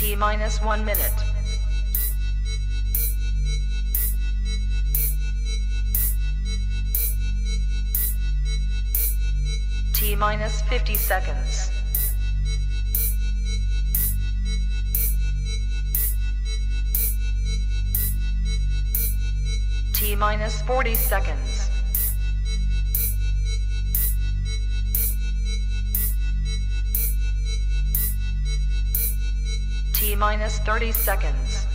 T minus 1 minute. T minus 50 seconds. T minus 40 seconds. T minus 30 seconds.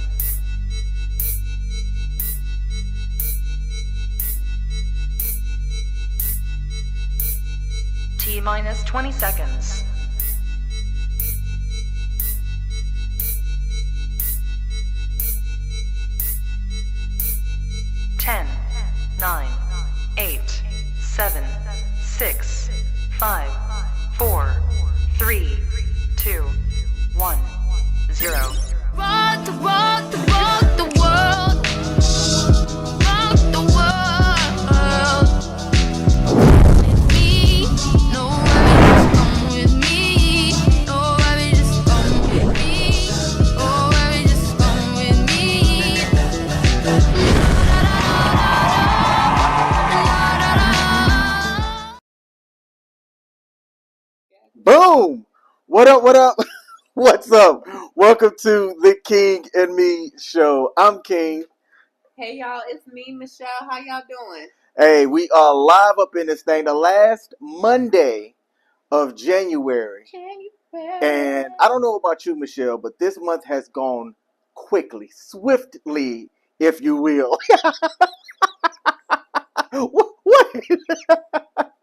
T minus 20 seconds. Ten, 9, 8, 7, 6, 5, 4, 3, 2, 1, 0. Rock the world. Rock the world. With me, no worries, come with me. No worries, just come with me. No worries, just come with me. Boom! What up? What up? What's up? Welcome to the King and Me show. I'm King. Hey y'all, it's me, Michelle. How y'all doing? Hey, we are live up in this thing the last Monday of January. And I don't know about you, Michelle, but this month has gone quickly, swiftly, if you will. What?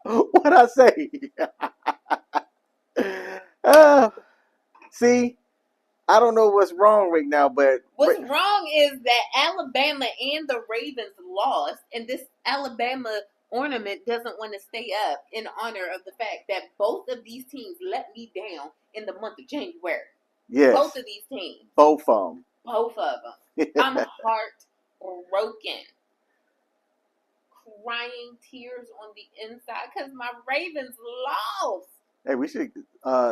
What I say? See, I don't know what's wrong right now, but What's wrong is that Alabama and the Ravens lost, and this Alabama ornament doesn't want to stay up in honor of the fact that both of these teams let me down in the month of January. yes, Both of these teams. both of them. Both of them. I'm heartbroken. Crying tears on the inside because my Ravens lost. Hey, we should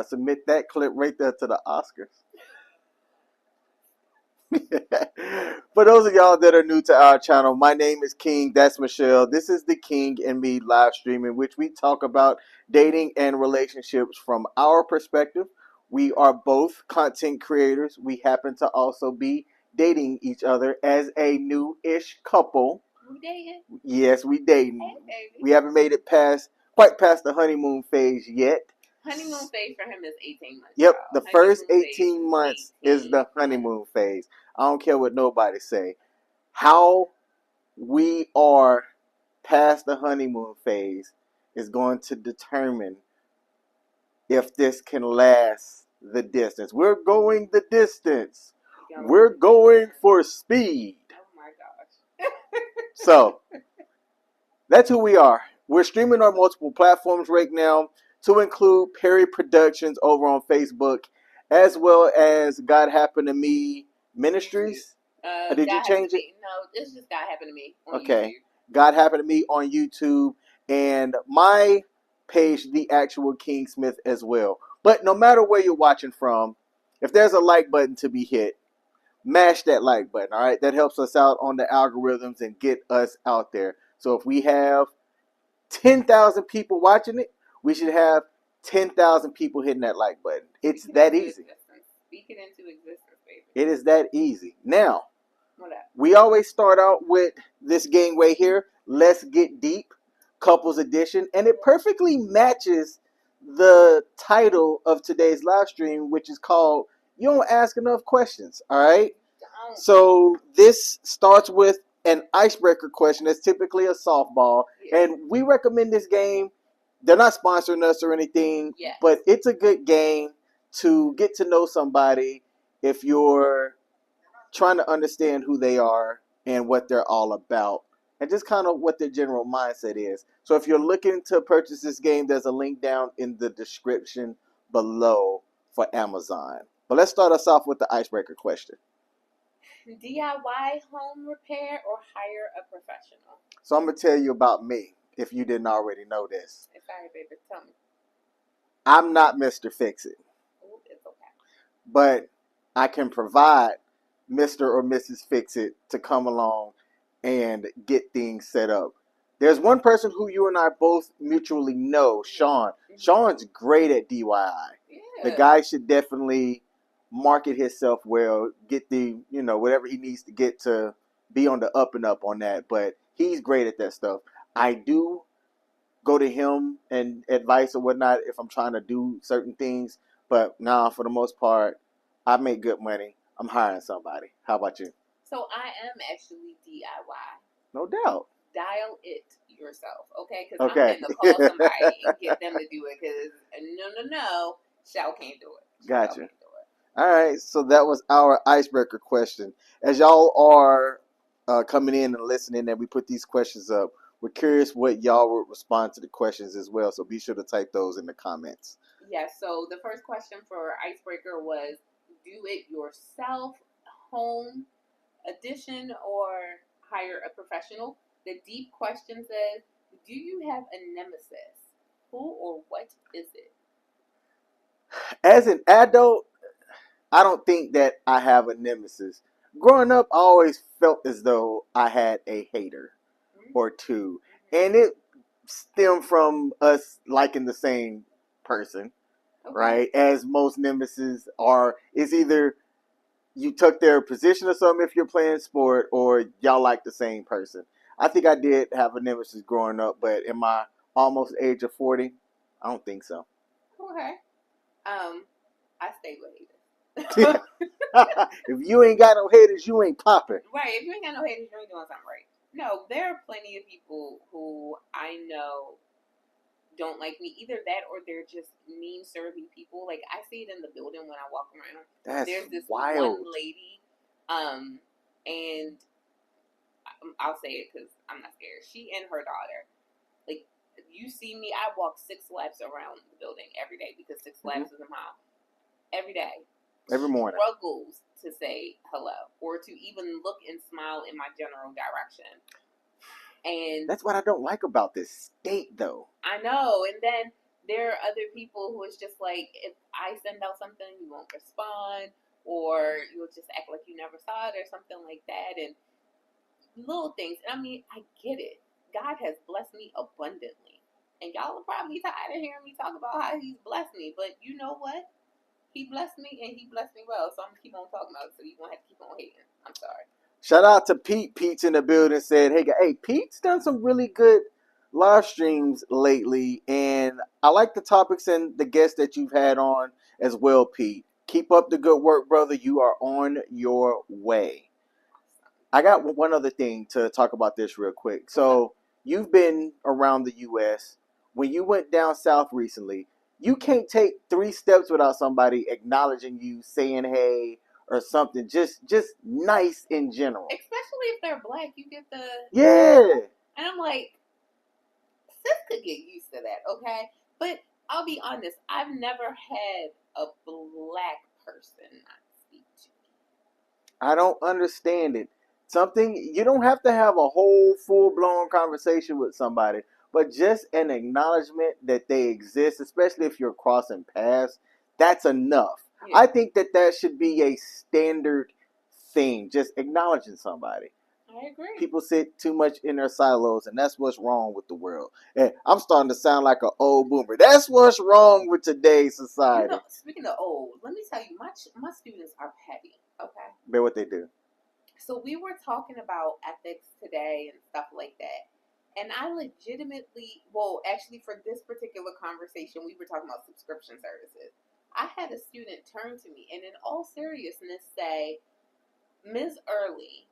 submit that clip right there to the Oscars. For those of y'all that are new to our channel, my name is King. That's Michelle. This is the King and Me live stream in which we talk about dating and relationships from our perspective. We are both content creators. We happen to also be dating each other as a new-ish couple. We dating? Yes, we dating. Hey, baby. We haven't made it quite past the honeymoon phase yet. Honeymoon phase for him is 18 months. Yep, y'all. the first Honeymoon phase 18 months 18 is the honeymoon phase. I don't care what nobody say. How we are past the honeymoon phase is going to determine if this can last the distance. We're going the distance. We're going for speed. Oh my gosh. So, that's who we are. We're streaming on multiple platforms right now, to include Perry Productions over on Facebook, as well as God Happened to Me Ministries. Did you change it? No, this just God Happened to Me on Okay. YouTube. God Happened to Me on YouTube, and my page, The Actual King Smith, as well. But no matter where you're watching from, if there's a like button to be hit, mash that like button, all right? That helps us out on the algorithms and get us out there. So if we have 10,000 people watching it, we should have 10,000 people hitting that like button. It's that easy. Speak it into existence, baby. It is that easy. Now, What up? we always start out with this game right here, Let's Get Deep, Couples Edition, and it perfectly matches the title of today's live stream, which is called You Don't Ask Enough Questions, all right? Don't. So this starts with an icebreaker question that's typically a softball, and we recommend this game. They're not sponsoring us or anything, Yes. but it's a good game to get to know somebody if you're trying to understand who they are and what they're all about, and just kind of what their general mindset is. So if you're looking to purchase this game, there's a link down in the description below for Amazon. But let's start us off with the icebreaker question. DIY home repair or hire a professional? So I'm going to tell you about me, if you didn't already know this. Sorry, baby. Tell me. I'm not Mr. Fix-It. Ooh, it's okay. But I can provide Mr. or Mrs. Fix It to come along and get things set up. There's one person who you and I both mutually know, Sean. Sean's great at DIY. The Yeah. guy should definitely market himself well, get the, whatever he needs to get to be on the up and up on that. But he's great at that stuff. I do go to him and advice or whatnot if I'm trying to do certain things. But nah, for the most part, I make good money. I'm hiring somebody. How about you? So I am actually DIY. No doubt. Dial it yourself, okay? Because Okay. I'm going to call somebody and get them to do it. Because no, Shell can't do it. Shell Gotcha. can't do it. All right, so that was our icebreaker question. As y'all are coming in and listening, and we put these questions up, we're curious what y'all would respond to the questions as well. So be sure to type those in the comments. Yes, so the first question for Icebreaker was do it yourself, home edition, or hire a professional. The deep question says, do you have a nemesis? Who or what is it? As an adult, I don't think that I have a nemesis. Growing up, I always felt as though I had a hater or two, and it stemmed from us liking the same person, Okay. right? As most nemesis are, it's either you took their position or something if you're playing sport, or y'all like the same person. I think I did have a nemesis growing up, but in my almost age of 40, I don't think so. Okay. I stay with haters. If you ain't got no haters, you ain't popping. Right, if you ain't got no haters, you ain't doing something right. No, there are plenty of people who I know don't like me. Either that or they're just mean, surly people. Like, I see it in the building when I walk around. That's There's this wild. one lady, and I'll say it because I'm not scared. She and her daughter, like, you see me, I walk 6 laps around the building every day because 6 laps is a mile. Every day. Every morning. Struggles to say hello or to even look and smile in my general direction. And That's what I don't like about this state, though. I know. And then there are other people who is just like, if I send out something, you won't respond, or you'll just act like you never saw it, or something like that. And little things. And I mean, I get it. God has blessed me abundantly. And y'all are probably tired of hearing me talk about how he's blessed me. But you know what? He blessed me and he blessed me well. So I'm going to keep on talking about it. So you're going to have to keep on hating. I'm sorry. Shout out to Pete. Pete's in the building. Said, hey, Pete's done some really good live streams lately, and I like the topics and the guests that you've had on as well, Pete. Keep up the good work, brother. You are on your way. I got one other thing to talk about this real quick. So you've been around the U.S. When you went down south recently, you can't take 3 steps without somebody acknowledging you, saying hey, or something. Just nice in general. Especially if they're black, you get the... Yeah. And I'm like, sis could get used to that, okay? But I'll be honest, I've never had a black person not speak to me. I don't understand it. You don't have to have a whole full-blown conversation with somebody, but just an acknowledgement that they exist, especially if you're crossing paths, that's enough. Yeah. I think that should be a standard thing, just acknowledging somebody. I agree. People sit too much in their silos, and that's what's wrong with the world. And I'm starting to sound like an old boomer. That's what's wrong with today's society. You know, speaking of old, let me tell you, my students are petty, okay? Bet what they do. So we were talking about ethics today and stuff like that. And I legitimately, well, actually for this particular conversation, we were talking about subscription services. I had a student turn to me and in all seriousness say, Ms. Early,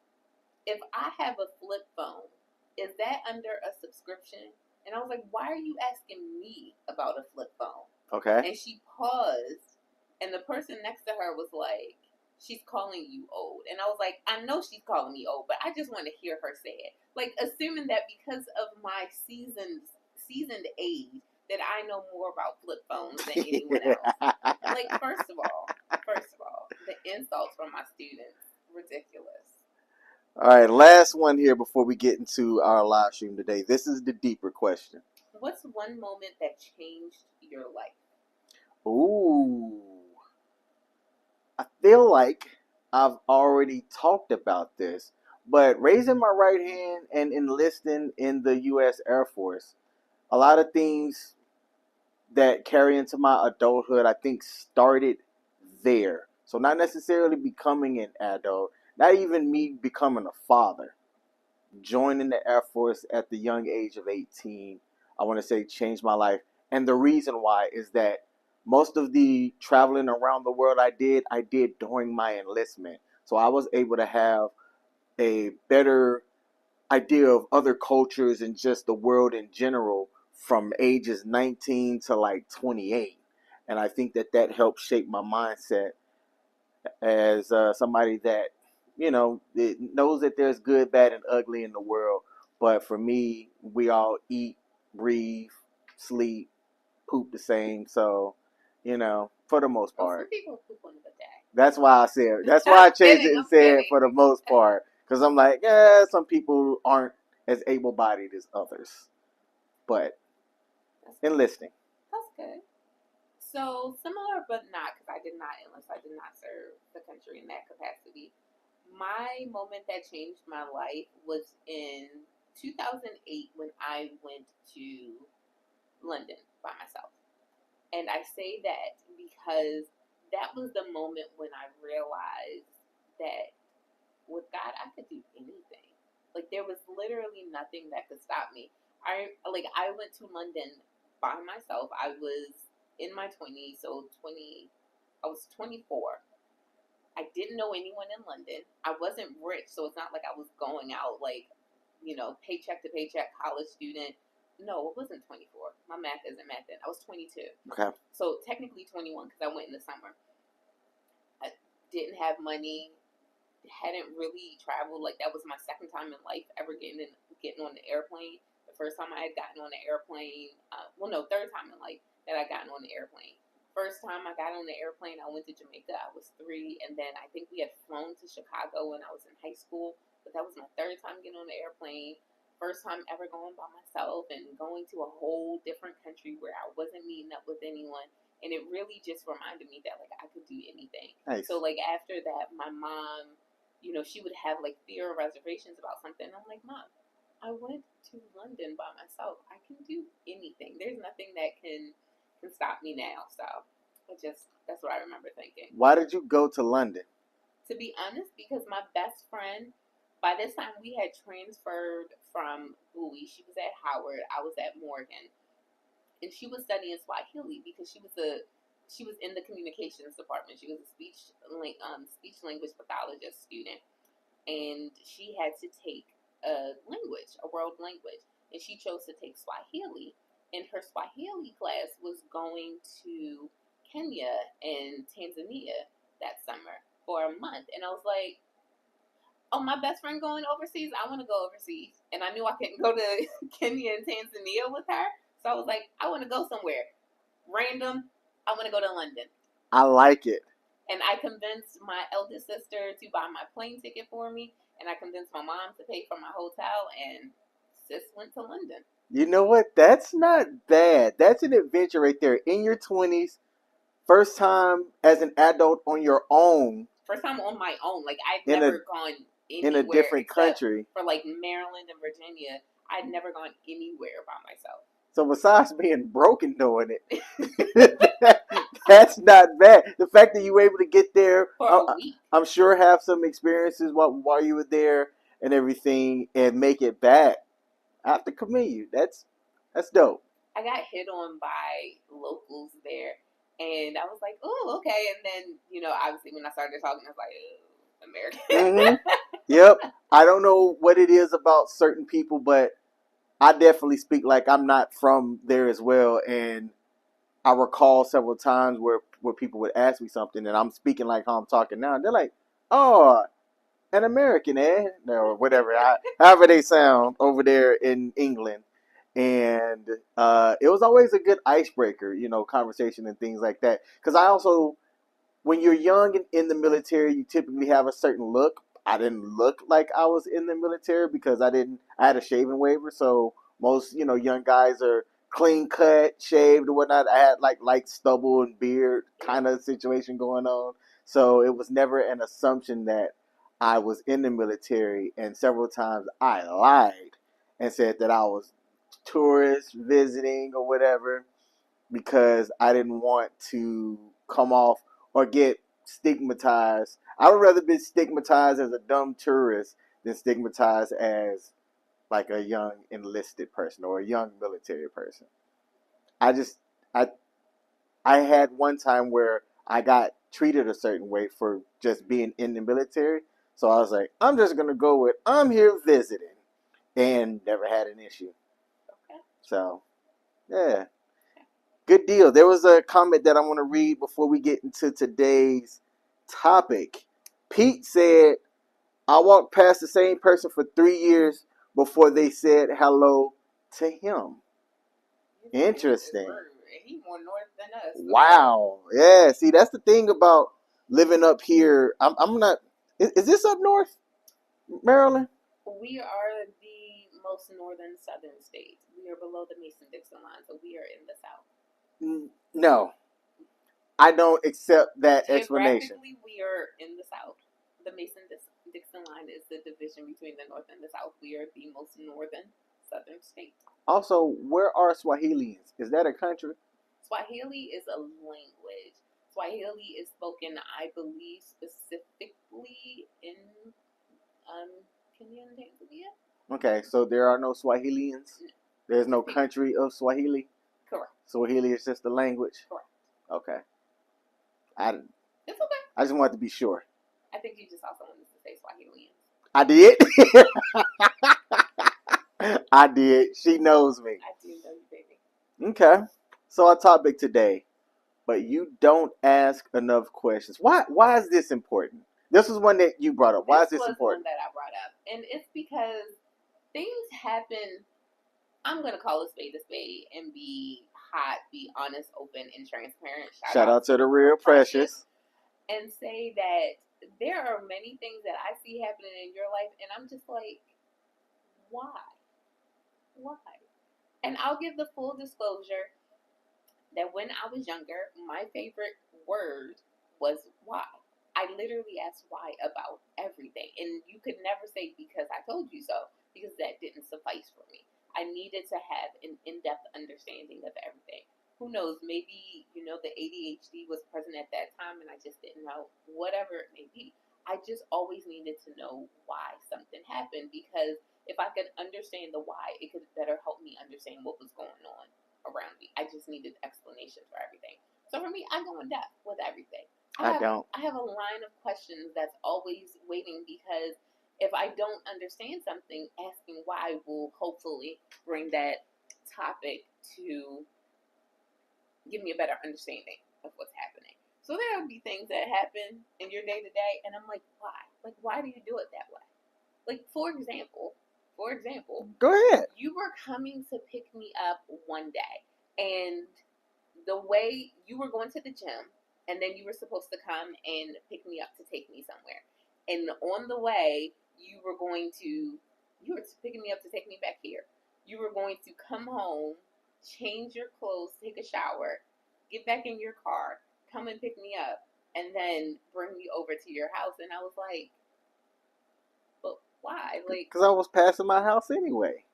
if I have a flip phone, is that under a subscription? And I was like, why are you asking me about a flip phone? Okay. And she paused, and the person next to her was like, she's calling you old. And I was like, I know she's calling me old, but I just want to hear her say it. Like, assuming that because of my seasoned age, that I know more about flip phones than anyone else. Like, first of all, the insults from my students, ridiculous. All right, last one here before we get into our live stream today. This is the deeper question. What's one moment that changed your life? Ooh. I feel like I've already talked about this, but raising my right hand and enlisting in the U.S. Air Force, a lot of things that carry into my adulthood, I think, started there. So, not necessarily becoming an adult, not even me becoming a father. Joining the Air Force at the young age of 18, I want to say changed my life. And the reason why is that most of the traveling around the world I did during my enlistment. So I was able to have a better idea of other cultures and just the world in general from ages 19 to like 28. And I think that that helped shape my mindset as somebody that, it knows that there's good, bad, and ugly in the world. But for me, we all eat, breathe, sleep, poop the same. So, for the most Well, some part. people poop on the day. That's why I said. That's why I changed it and I'm said kidding. for the most part, because I'm like, yeah, some people aren't as able-bodied as others, but That's good. enlisting. That's good. So similar but not, because I did not enlist. I did not serve the country in that capacity. My moment that changed my life was in 2008 when I went to London by myself. And I say that because that was the moment when I realized that with God I could do anything. Like there was literally nothing that could stop me. I went to London by myself. I was in my 20s, so I was 24. I didn't know anyone in London. I wasn't rich, so it's not like I was going out like, paycheck to paycheck college student. No, it wasn't 24. My math isn't math then. I was 22. Okay. So technically 21 because I went in the summer. I didn't have money, hadn't really traveled. Like that was my second time in life ever getting on the airplane. The first time I had gotten on the airplane, third time in life that I gotten on the airplane. First time I got on the airplane, I went to Jamaica. I was 3, and then I think we had flown to Chicago when I was in high school. But that was my third time getting on the airplane. First time ever going by myself and going to a whole different country where I wasn't meeting up with anyone. And it really just reminded me that like I could do anything. Nice. So like after that, my mom, she would have like fear or reservations about something. I'm like, Mom, I went to London by myself. I can do anything. There's nothing that can stop me now. So that's what I remember thinking. Why did you go to London? To be honest, because my best friend, by this time we had transferred from Bowie. She was at Howard. I was at Morgan. And she was studying Swahili because she was in the communications department. She was a speech language pathologist student. And she had to take a world language. And she chose to take Swahili. And her Swahili class was going to Kenya and Tanzania that summer for a month. And I was like, oh, my best friend going overseas? I want to go overseas. And I knew I couldn't go to Kenya and Tanzania with her. So I was like, I want to go somewhere random. I want to go to London. I like it. And I convinced my eldest sister to buy my plane ticket for me. And I convinced my mom to pay for my hotel. And sis went to London. You know what? That's not bad. That's an adventure right there. In your 20s, first time as an adult on your own. First time on my own. Like, I'd never gone anywhere. In a different country. For, like, Maryland and Virginia, I'd never gone anywhere by myself. So besides being broken doing it, that's not bad. The fact that you were able to get there, for a week. I'm sure have some experiences while you were there and everything and make it back. I have to commend you. That's dope. I got hit on by locals there, and I was like, "Oh, okay." And then, obviously, when I started talking, I was like, "American." Mm-hmm. Yep. I don't know what it is about certain people, but I definitely speak like I'm not from there as well. And I recall several times where people would ask me something, and I'm speaking like how I'm talking now, and they're like, "Oh, an American, eh?" Or whatever, however they sound over there in England. And it was always a good icebreaker, conversation and things like that. Because I also, when you're young and in the military, you typically have a certain look. I didn't look like I was in the military because I had a shaving waiver. So most, young guys are clean cut, shaved or whatnot. I had like light stubble and beard kind of situation going on. So it was never an assumption that I was in the military. And several times I lied and said that I was tourist visiting or whatever because I didn't want to come off or get stigmatized. I would rather be stigmatized as a dumb tourist than stigmatized as like a young enlisted person or a young military person. I just I I had one time where I got treated a certain way for just being in the military. So I was like, I'm just gonna go with I'm here visiting and never had an issue. Okay. So yeah. Good deal. There was a comment that I want to read before we get into today's topic. Pete said, I walked past the same person for 3 years before they said hello to him. Interesting. He more north than us. Wow. Yeah, see, that's the thing about living up here. I'm not. Is this up north, Maryland? We are the most northern southern state. We are below the Mason-Dixon line, so we are in the south. No. I don't accept that explanation. Geographically, we are in the south. The Mason-Dixon line is the division between the north and the south. We are the most northern southern state. Also, where are Swahilians? Is that a country? Swahili is a language. Swahili is spoken, I believe, specifically in Kenya and Tanzania. Okay, so there are no Swahilians? There's no country of Swahili? Correct. Swahili is just a language? Correct. Okay. It's okay. I just wanted to be sure. I think you just also wanted to say Swahilians. I did? I did. She knows me. I do know you, baby. Okay. So our topic today, but you don't ask enough questions. Why is this important? This was one that you brought up. Why is this important? One that I brought up. And it's because things happen. I'm going to call a spade and be hot, be honest, open, and transparent. Shout out to the real Precious. And say that there are many things that I see happening in your life, and I'm just like, why? Why? And I'll give the full disclosure that when I was younger, my favorite word was why. I literally asked why about everything. And you could never say because I told you so, because that didn't suffice for me. I needed to have an in-depth understanding of everything. Who knows, maybe, the ADHD was present at that time and I just didn't know, whatever it may be. I just always needed to know why something happened, because if I could understand the why, it could better help me understand what was going on around me. I just needed explanation for everything. So for me, I go in depth with everything. I have a line of questions that's always waiting, because if I don't understand something, asking why will hopefully bring that topic to give me a better understanding of what's happening. So there will be things that happen in your day to day, and I'm like, why? Like, why do you do it that way? Like, for example, go ahead. You were coming to pick me up one day, and the way you were going to the gym, and then you were supposed to come and pick me up to take me somewhere. And on the way, you were picking me up to take me back here. You were going to come home, change your clothes, take a shower, get back in your car, come and pick me up, and then bring me over to your house. And I was like, but why? Like, because I was passing my house anyway.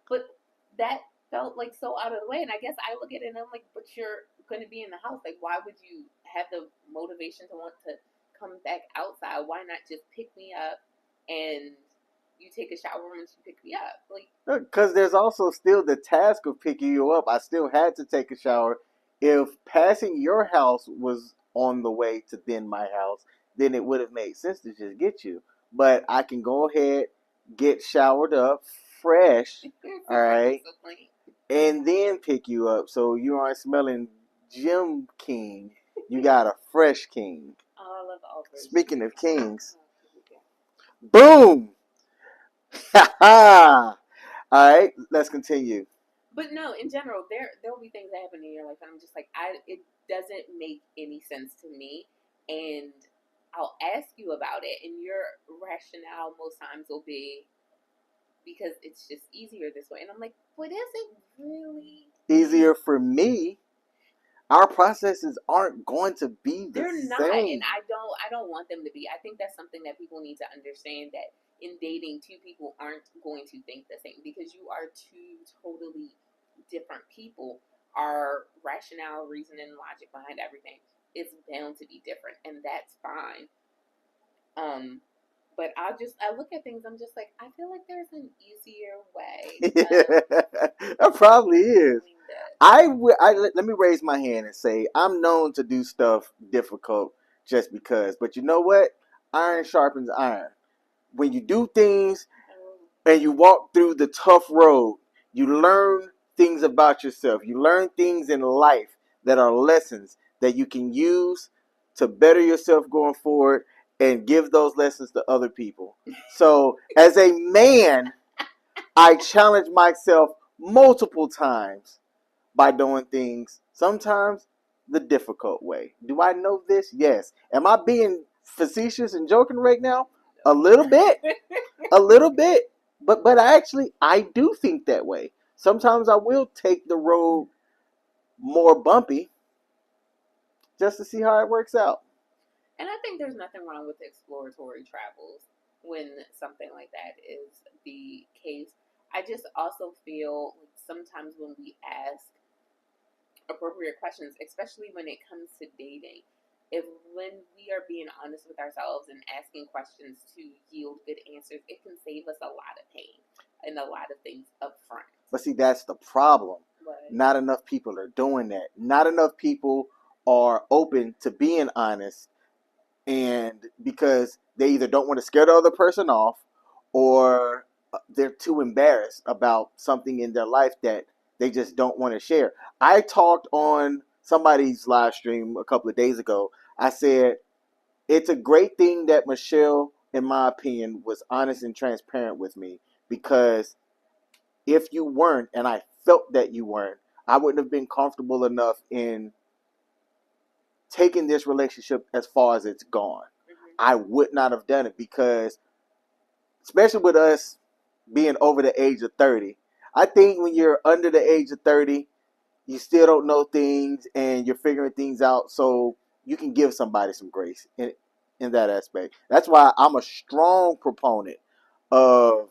But that felt like so out of the way. And I guess I look at it and I'm like, but you're going to be in the house. Like, why would you have the motivation to want to come back outside? Why not just pick me up and you take a shower once you pick me up? Like, because there's also still the task of picking you up. I still had to take a shower. If passing your house was on the way to then my house, then it would have made sense to just get you. But I can go ahead, get showered up, fresh, all right, and then pick you up. So you aren't smelling Gym King. You got a fresh king. Oh, I love Albert. Speaking of kings, boom! All right, let's continue. But no, in general, there'll be things that happen in your life, and I'm just like, it doesn't make any sense to me, and I'll ask you about it, and your rationale most times will be because it's just easier this way, and I'm like, but is it really? easier for me, our processes aren't going to be the They're not, same. and I don't want them to be. I think that's something that people need to understand, that in dating, two people aren't going to think the same because you are two totally different people. Our rationale, reason, and logic behind everything is bound to be different, and that's fine. But I look at things. I'm just like, I feel like there's an easier way It probably is. doing this. Let me raise my hand and say I'm known to do stuff difficult just because. But you know what? Iron sharpens iron. When you do things and you walk through the tough road, you learn things about yourself. You learn things in life that are lessons that you can use to better yourself going forward and give those lessons to other people. So, as a man, I challenge myself multiple times by doing things sometimes the difficult way. Do I know this? Yes. Am I being facetious and joking right now? A little bit. A little bit. But I do think that way. Sometimes I will take the road more bumpy just to see how it works out. And I think there's nothing wrong with exploratory travels when something like that is the case. I just also feel like sometimes when we ask appropriate questions, especially when it comes to dating, if when we are being honest with ourselves and asking questions to yield good answers, it can save us a lot of pain and a lot of things up front. But see, that's the problem. But Not enough people are doing that. Not enough people are open to being honest, and because they either don't want to scare the other person off, or they're too embarrassed about something in their life that they just don't want to share. I talked on somebody's live stream a couple of days ago. I said it's a great thing that Michelle, in my opinion, was honest and transparent with me, because if you weren't, and I felt that you weren't, I wouldn't have been comfortable enough in taking this relationship as far as it's gone. I would not have done it, because especially with us being over the age of 30, I think when you're under the age of 30, you still don't know things and you're figuring things out, so you can give somebody some grace in that aspect. That's why I'm a strong proponent of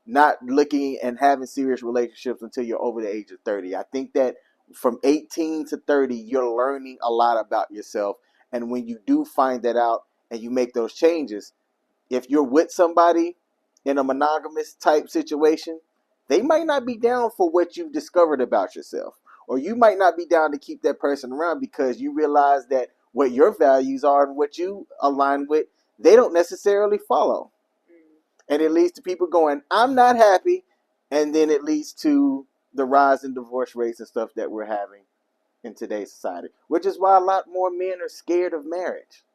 not looking and having serious relationships until you're over the age of 30. I think that from 18 to 30, you're learning a lot about yourself. And when you do find that out and you make those changes, if you're with somebody in a monogamous type situation, they might not be down for what you've discovered about yourself. Or you might not be down to keep that person around because you realize that what your values are and what you align with, they don't necessarily follow. And it leads to people going, I'm not happy. And then it leads to the rise in divorce rates and stuff that we're having in today's society, which is why a lot more men are scared of marriage.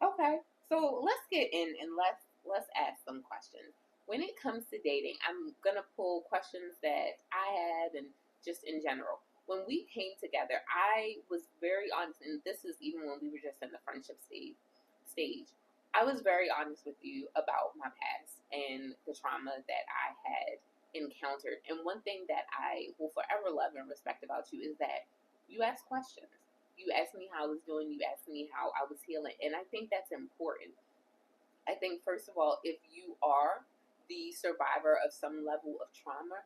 Okay, so let's get in and let's ask some questions. When it comes to dating, I'm gonna pull questions that I had and just in general. When we came together, I was very honest, and this is even when we were just in the friendship stage. I was very honest with you about my past and the trauma that I had encountered. And one thing that I will forever love and respect about you is that you ask questions. You asked me how I was doing. You asked me how I was healing. And I think that's important. I think, first of all, if you are the survivor of some level of trauma,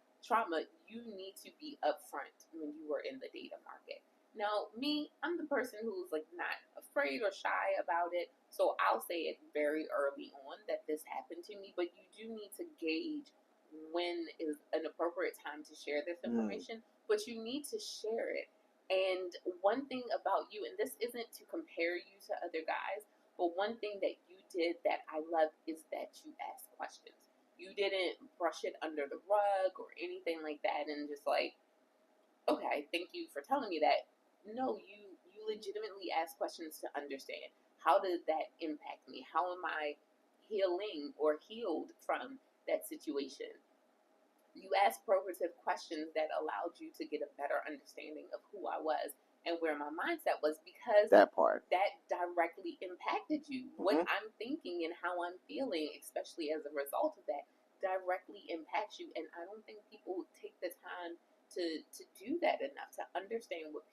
you need to be upfront when you are in the dating market. Now, me, I'm the person who's like not afraid or shy about it. So I'll say it very early on that this happened to me, but you do need to gauge when is an appropriate time to share this information, but you need to share it. And one thing about you, and this isn't to compare you to other guys, but one thing that you did that I love is that you asked questions. You didn't brush it under the rug or anything like that and just like, okay, thank you for telling me that. No, you legitimately ask questions to understand. How does that impact me? How am I healing or healed from that situation? You asked probative questions that allowed you to get a better understanding of who I was and where my mindset was, because That part. that directly impacted you. What I'm thinking and how I'm feeling, especially as a result of that, directly impacts you. And I don't think people take the time to do that enough to understand what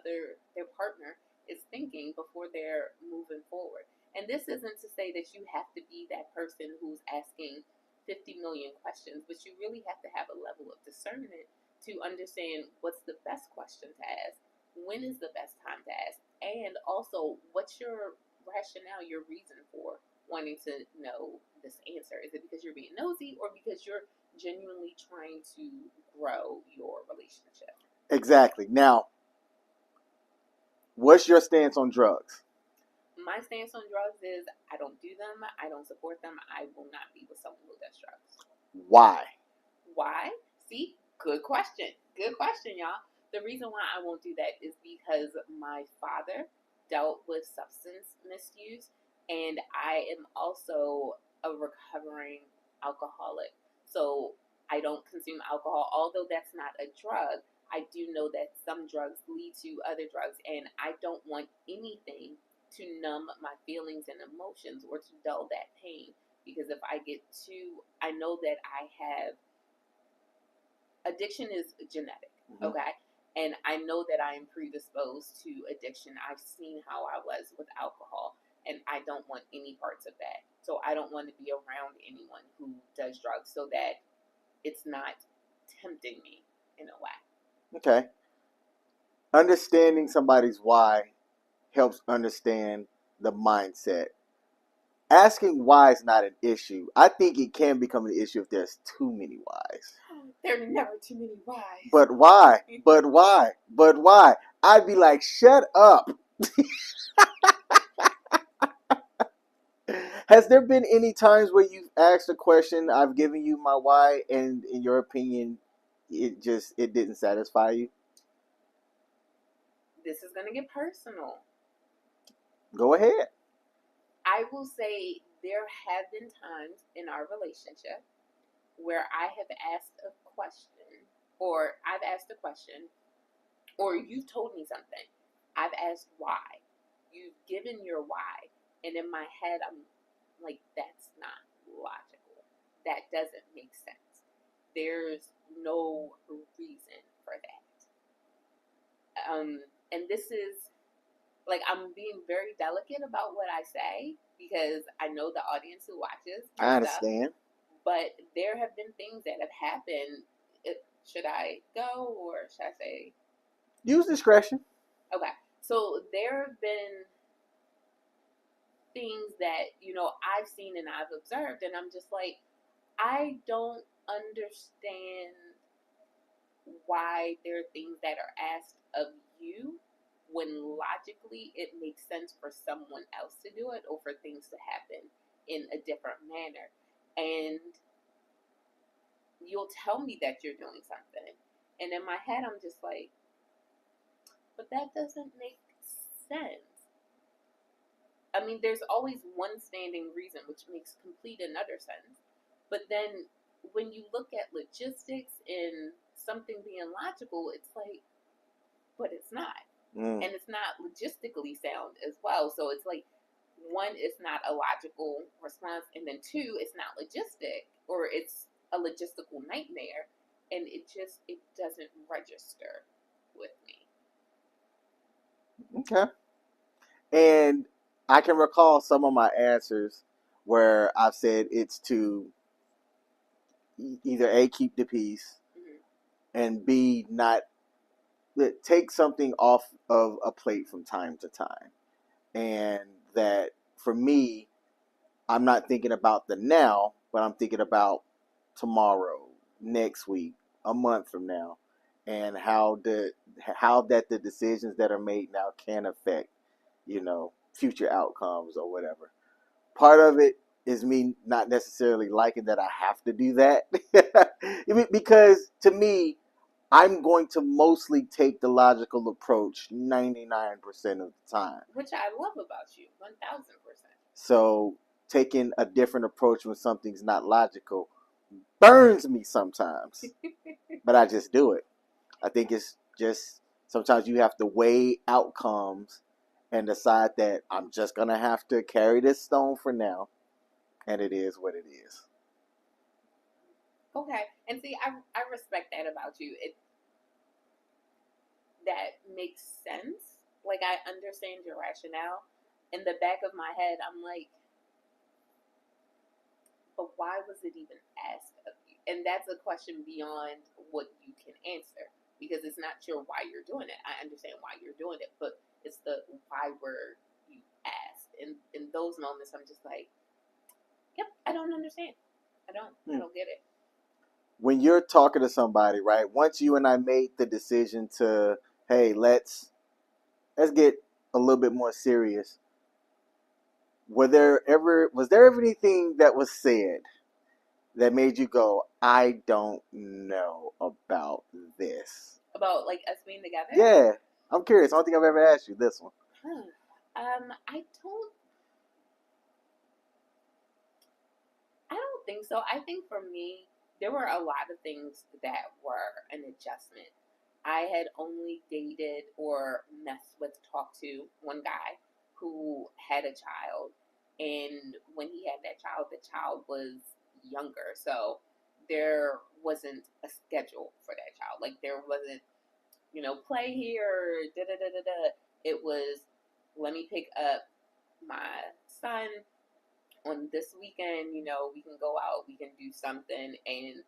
their partner is thinking before they're moving forward. And this isn't to say that you have to be that person who's asking 50 million questions, but you really have to have a level of discernment to understand what's the best question to ask, when is the best time to ask, and also what's your rationale, your reason for wanting to know this answer. Is it because you're being nosy or because you're genuinely trying to grow your relationship? Exactly. Now, what's your stance on drugs? My stance on drugs is I don't do them, I don't support them, I will not be with someone who does drugs. Why? Why? See, good question. Good question, y'all. The reason why I won't do that is because my father dealt with substance misuse, and I am also a recovering alcoholic. So I don't consume alcohol, although that's not a drug. I do know that some drugs lead to other drugs, and I don't want anything to numb my feelings and emotions or to dull that pain. Because if I get too, I know that I have addiction is genetic, okay? And I know that I am predisposed to addiction. I've seen how I was with alcohol, and I don't want any parts of that. So I don't want to be around anyone who does drugs so that it's not tempting me in a way. Okay. Understanding somebody's why helps understand the mindset. Asking why is not an issue. I think it can become an issue if there's too many whys. There are never too many whys. But why? But why? But why? I'd be like, shut up. Has there been any times where you've asked a question, I've given you my why, and in your opinion, it didn't satisfy you? This is going to get personal. Go ahead. I will say there have been times in our relationship where I have asked a question, or I've asked a question, or you've told me something. I've asked why. You've given your why. And in my head, I'm like, that's not logical. That doesn't make sense. There's no reason for that. And this is, like, I'm being very delicate about what I say because I know the audience who watches. I understand. But there have been things that have happened. Should I go or should I say? Use discretion. Okay. So there have been things that, I've seen and I've observed, and I'm just like, I don't understand why there are things that are asked of you when logically it makes sense for someone else to do it or for things to happen in a different manner. And you'll tell me that you're doing something. And in my head, I'm just like, but that doesn't make sense. I mean, there's always one standing reason, which makes complete and utter sense. But then when you look at logistics and something being logical, it's like, but it's not. And it's not logistically sound as well. So it's like, one, it's not a logical response. And then two, it's not logistic, or it's a logistical nightmare. And it doesn't register with me. Okay. And I can recall some of my answers where I've said it's to either A, keep the peace, and B, not take something off of a plate from time to time. And that for me, I'm not thinking about the now, but I'm thinking about tomorrow, next week, a month from now, and how that the decisions that are made now can affect, future outcomes or whatever. Part of it is me not necessarily liking that I have to do that. Because to me, I'm going to mostly take the logical approach 99% of the time. Which I love about you, 1000%. So taking a different approach when something's not logical burns me sometimes. But I just do it. I think it's just sometimes you have to weigh outcomes and decide that I'm just going to have to carry this stone for now. And it is what it is. Okay. And see, I respect that about you. that makes sense. Like, I understand your rationale. In the back of my head, I'm like, but why was it even asked of you? And that's a question beyond what you can answer, because it's not sure why you're doing it. I understand why you're doing it, but it's the why were you asked. And in those moments, I'm just like, yep, I don't understand. I don't get it. When you're talking to somebody, right? Once you and I made the decision to, hey, let's get a little bit more serious. Was there ever anything that was said that made you go, I don't know about this? About like us being together? Yeah, I'm curious. I don't think I've ever asked you this one. I don't think so. I think for me, there were a lot of things that were an adjustment. I had only dated or talked to one guy who had a child. And when he had that child, the child was younger. So there wasn't a schedule for that child. Like, there wasn't, play here, da da da da da. It was, let me pick up my son on this weekend, we can go out, we can do something. And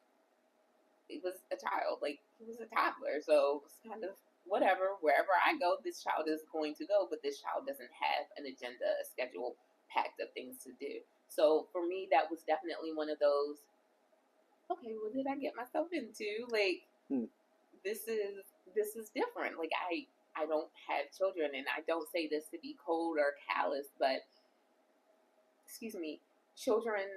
it was a child, like, he was a toddler. So it's kind of whatever, wherever I go, this child is going to go, but this child doesn't have an agenda, a schedule packed of things to do. So for me, that was definitely one of those, okay, what did I get myself into? Like, this is different. Like, I don't have children, and I don't say this to be cold or callous, but excuse me, children,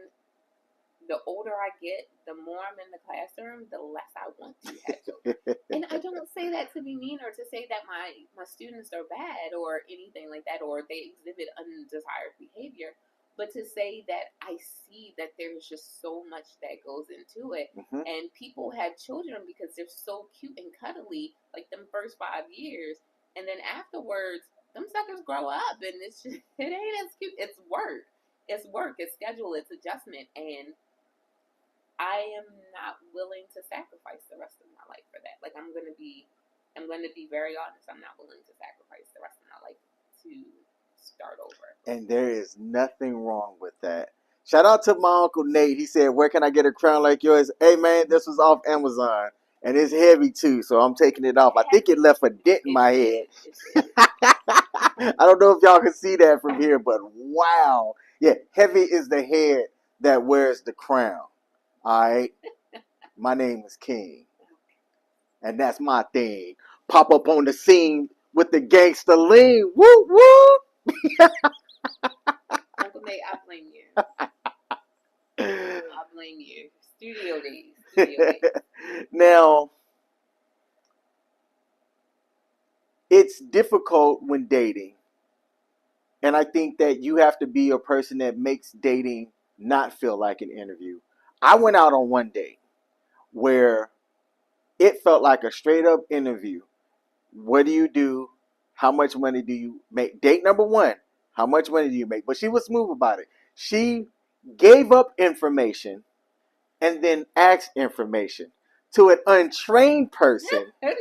the older I get, the more I'm in the classroom, the less I want to have children. And I don't say that to be mean or to say that my students are bad or anything like that, or they exhibit undesired behavior, but to say that I see that there's just so much that goes into it. Mm-hmm. And people have children because they're so cute and cuddly, like them first 5 years. And then afterwards, them suckers grow up, and it's just, it ain't as cute. It's work. It's work. It's schedule. It's adjustment. And I am not willing to sacrifice the rest of my life for that. Like, I'm going to be very honest. I'm not willing to sacrifice the rest of my life to start over. And there is nothing wrong with that. Shout out to my Uncle Nate. He said, where can I get a crown like yours? Hey, man, this was off Amazon. And it's heavy, too, so I'm taking it off. I think it left a dent in my head. I don't know if y'all can see that from here, but wow. Yeah, heavy is the head that wears the crown. All right? My name is King. And that's my thing. Pop up on the scene with the gangster lean. Woo, woo. Uncle Nate, I blame you. I blame you. Studio days. Now, it's difficult when dating. And I think that you have to be a person that makes dating not feel like an interview. I went out on one date where it felt like a straight up interview. What do you do? How much money do you make? Date number one, how much money do you make? But she was smooth about it. She gave up information and then asked information to an untrained person. Not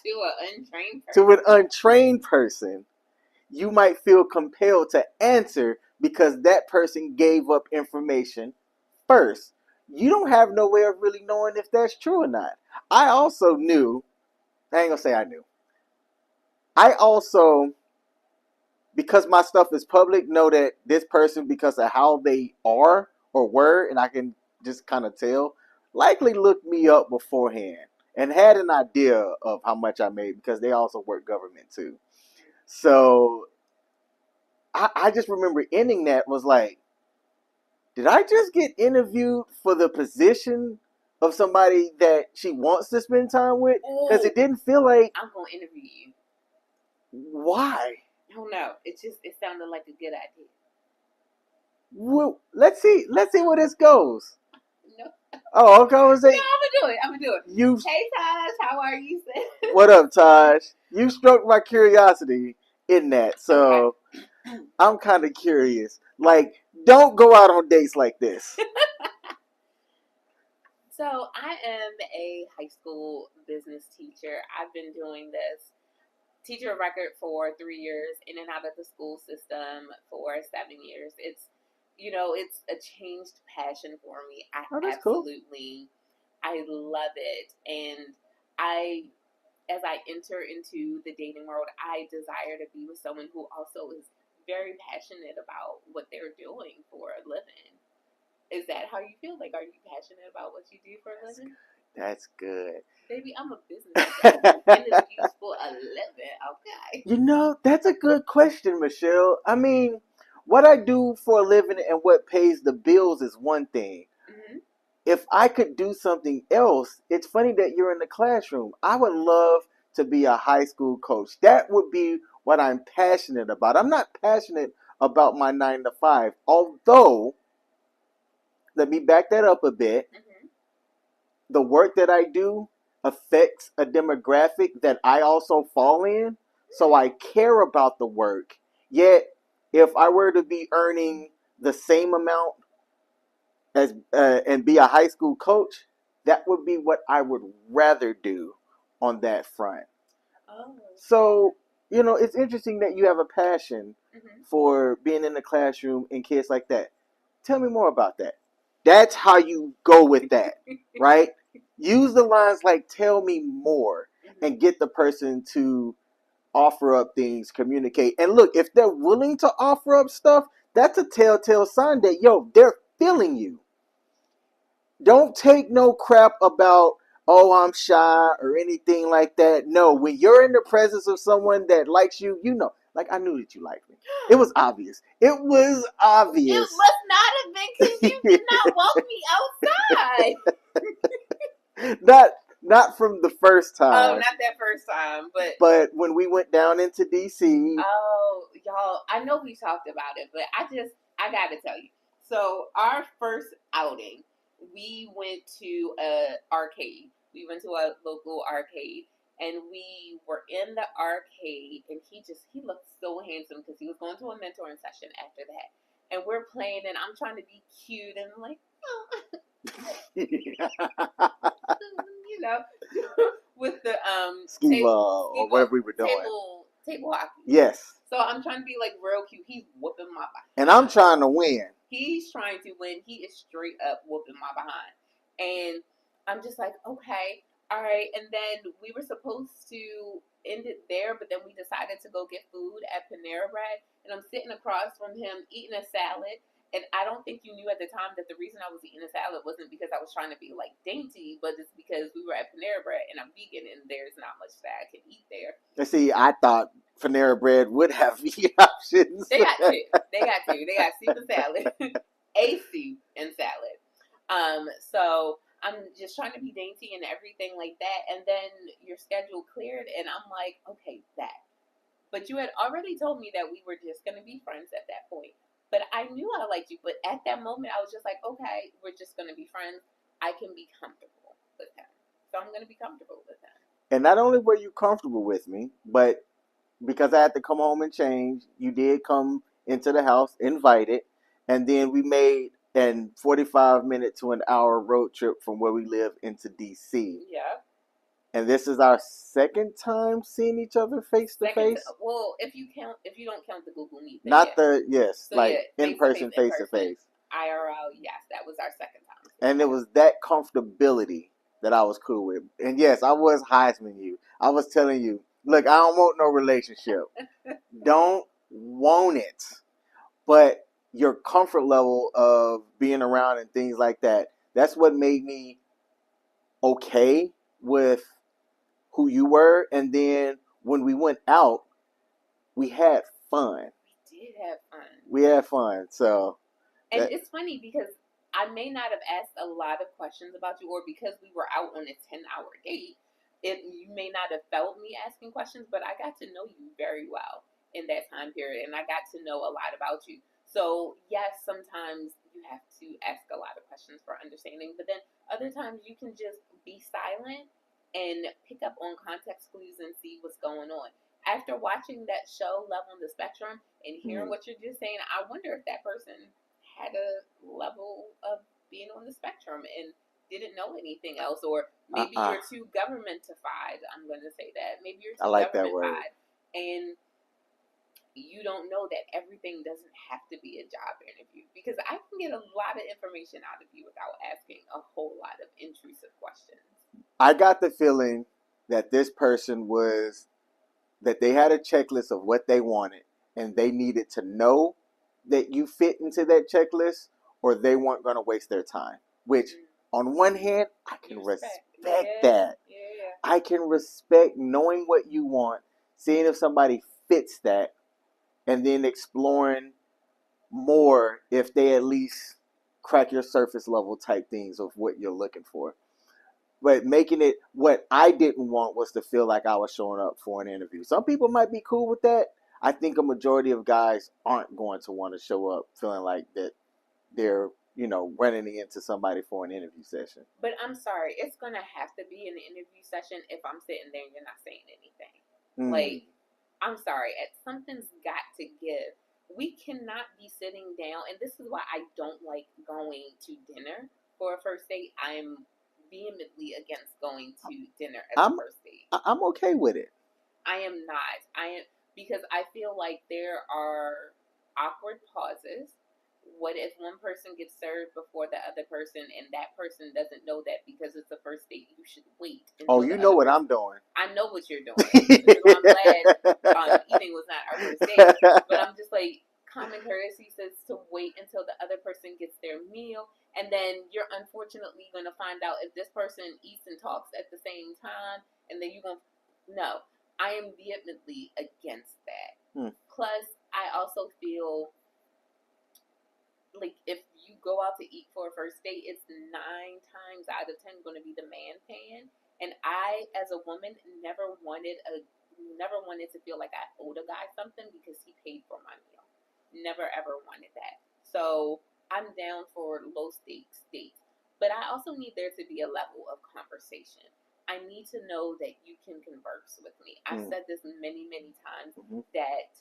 to an untrained person. To an untrained person, you might feel compelled to answer because that person gave up information first. You don't have no way of really knowing if that's true or not. I also knew, I ain't gonna say I knew. I also, because my stuff is public, know that this person, because of how they are or were, and I can just kind of tell, likely looked me up beforehand and had an idea of how much I made because they also work government too. So I just remember ending that was like, did I just get interviewed for the position of somebody that she wants to spend time with? Because it didn't feel like. I'm going to interview you. Why? I don't know. It sounded like a good idea. Well, let's see where this goes. No. Oh, okay. No, I'm gonna do it. You. Hey, Taj, how are you? What up, Taj? You stroked my curiosity in that, so okay. I'm kind of curious. Like, don't go out on dates like this. So I am a high school business teacher. I've been doing this teacher of record for 3 years, in and out of the school system for 7 years. It's, it's a changed passion for me. I Oh, that's cool. absolutely, I love it. And as I enter into the dating world, I desire to be with someone who also is very passionate about what they're doing for a living. Is that how you feel? Like, are you passionate about what you do for a living? That's good. Baby, I'm a business and it's used for a living, okay? You know, that's a good question, Michelle. I mean, what I do for a living and what pays the bills is one thing. Mm-hmm. If I could do something else, it's funny that you're in the classroom. I would love to be a high school coach. That would be what I'm passionate about. I'm not passionate about my 9 to 5, although, let me back that up a bit. Mm-hmm. The work that I do affects a demographic that I also fall in, so I care about the work. Yet, if I were to be earning the same amount as and be a high school coach, that would be what I would rather do on that front. Oh. So, it's interesting that you have a passion Mm-hmm. for being in the classroom and kids like that. Tell me more about that. That's how you go with that, right? Use the lines like "tell me more" Mm-hmm. and get the person to offer up things, communicate. And look, if they're willing to offer up stuff, that's a telltale sign that, they're feeling you. Don't take no crap about, oh, I'm shy or anything like that. No, when you're in the presence of someone that likes you, like, I knew that you liked me. It was obvious. It was It obvious. must not have been because you did not walk me outside. Not from the first Oh, time, not that first time, but when we went down into DC. oh, y'all, I know we talked about it, but I gotta tell you. So our first outing, we went to a arcade. We went to a local arcade, and we were in the arcade, and he looked so handsome because he was going to a mentoring session after that. And we're playing, and I'm trying to be cute, and I'm like, oh, you know, with the Skee ball or whatever we were doing. table hockey. Yes. So I'm trying to be like real cute. He's whooping my behind. And I'm trying to win. He's trying to win. He is straight up whooping my behind. And I'm just like, okay, all right. And then we were supposed to end it there, but then we decided to go get food at Panera Bread. And I'm sitting across from him eating a salad. And I don't think you knew at the time that the reason I was eating a salad wasn't because I was trying to be like dainty, but it's because we were at Panera Bread and I'm vegan and there's not much that I can eat there. And see, I thought Panera Bread would have vegan options. They got two. They got soup and salad, a soup and salad. So I'm just trying to be dainty and everything like that. And then your schedule cleared, and I'm like, okay, that. But you had already told me that we were just gonna be friends at that point. But I knew I liked you. But at that moment, I was just like, okay, we're just gonna be friends. I can be comfortable with him, so I'm gonna be comfortable with him. And not only were you comfortable with me, but because I had to come home and change, you did come into the house, invited, and then we made an 45-minute to an hour road trip from where we live into DC. Yeah. And this is our second time seeing each other face to face. Well, if you don't count the Google Meet, then Not yeah. so in person, face to face. IRL, yes, that was our second time. And it was that comfortability that I was cool with. And yes, I was Heisman you. I was telling you, look, I don't want no relationship. Don't want it. But your comfort level of being around and things like that, that's what made me okay with who you were. And then when we went out, we had fun. We did have fun. We had fun. So, and it's funny because I may not have asked a lot of questions about you, or because we were out on a 10-hour date, you may not have felt me asking questions, but I got to know you very well in that time period, and I got to know a lot about you. So, yes, sometimes you have to ask a lot of questions for understanding, but then other times you can just be silent and pick up on context clues and see what's going on. After watching that show, Love on the Spectrum, and hearing what you're just saying, I wonder if that person had a level of being on the spectrum and didn't know anything else, or maybe you're too governmentified. I'm going to say that. Maybe you're too I like that governmentified. word. And you don't know that everything doesn't have to be a job interview, because I can get a lot of information out of you without asking a whole lot of intrusive questions. I got the feeling that this person was that they had a checklist of what they wanted, and they needed to know that you fit into that checklist, or they weren't going to waste their time. Which, on one hand, I can respect that. Yeah. I can respect knowing what you want, seeing if somebody fits that, and then exploring more if they at least crack your surface level type things of what you're looking for. But making it what I didn't want was to feel like I was showing up for an interview. Some people might be cool with that. I think a majority of guys aren't going to want to show up feeling like that they're, running into somebody for an interview session. But I'm sorry, it's gonna have to be an interview session if I'm sitting there and you're not saying anything. Like, I'm sorry, something's got to give. We cannot be sitting down, and this is why I don't like going to dinner for a first date. I'm vehemently against going to dinner as a first date. I'm okay with it. I am not. Because I feel like there are awkward pauses. What if one person gets served before the other person, and that person doesn't know that because it's a first date, you should wait. Oh, you know what I'm doing. I know what you're doing. I'm glad eating was not our first date. But I'm just like, common courtesy says to wait until the other person gets their meal. And then you're unfortunately going to find out if this person eats and talks at the same time. And then you're going to... No, I am vehemently against that. Plus, I also feel like if you go out to eat for a first date, it's 9 times out of 10 going to be the man paying. And I, as a woman, never wanted to feel like I owed a guy something because he paid for my meal. Never ever wanted that. So I'm down for low stakes dates. But I also need there to be a level of conversation. I need to know that you can converse with me. I've said this many, many times that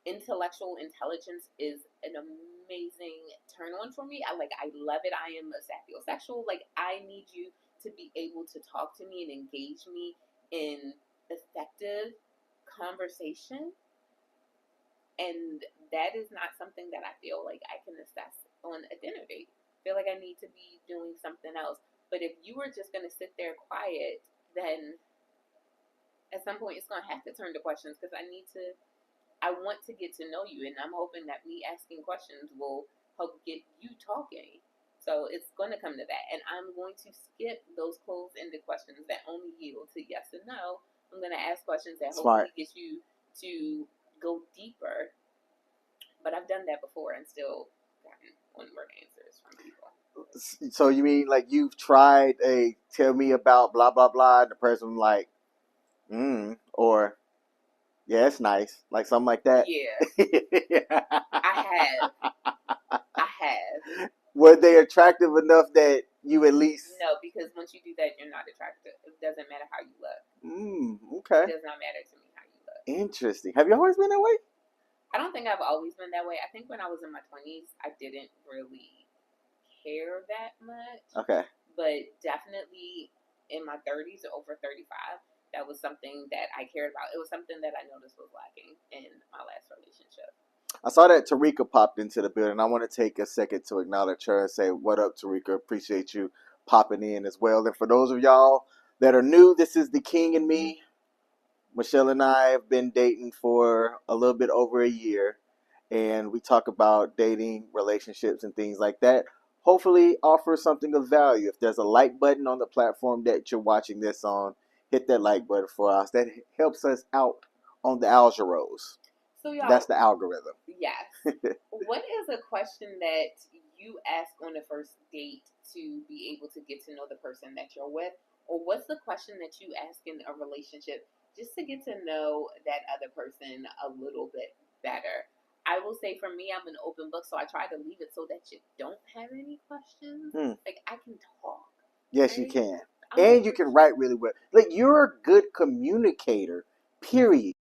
intellectual intelligence is an amazing turn on for me. I love it. I am a sapiosexual. Like, I need you to be able to talk to me and engage me in effective conversation. And that is not something that I feel like I can assess on a dinner date. I feel like I need to be doing something else. But if you were just going to sit there quiet, then at some point it's going to have to turn to questions, because I want to get to know you, and I'm hoping that me asking questions will help get you talking. So it's going to come to that, and I'm going to skip those closed-ended questions that only yield to yes and no. I'm going to ask questions that hopefully get you to go deeper. But I've done that before and still gotten one-word answers from people. So you mean like you've tried a tell me about blah blah blah, and the person like, or yeah, it's nice, like something like that. Yeah. I have. Were they attractive enough that you at least? No, because once you do that, you're not attractive. It doesn't matter how you look. Okay. It does not matter to me how you look. Interesting. Have you always been that way? I don't think I've always been that way. I think when I was in my 20s, I didn't really care that much. Okay. But definitely in my 30s or over 35, that was something that I cared about. It was something that I noticed was lacking in my last relationship. I saw that Tarika popped into the building. I want to take a second to acknowledge her and say, what up, Tarika? Appreciate you popping in as well. And for those of y'all that are new, this is The King and Me. Michelle and I have been dating for a little bit over a year, and we talk about dating, relationships, and things like that. Hopefully offer something of value. If there's a like button on the platform that you're watching this on, hit that like button for us. That helps us out on the algorithm. So y'all, that's the algorithm. Yes. What is a question that you ask on a first date to be able to get to know the person that you're with? Or what's the question that you ask in a relationship just to get to know that other person a little bit better? I will say for me, I'm an open book, so I try to leave it so that you don't have any questions. Like, I can talk. Yes, right? You can. And you can write really well. Like, you're a good communicator, period.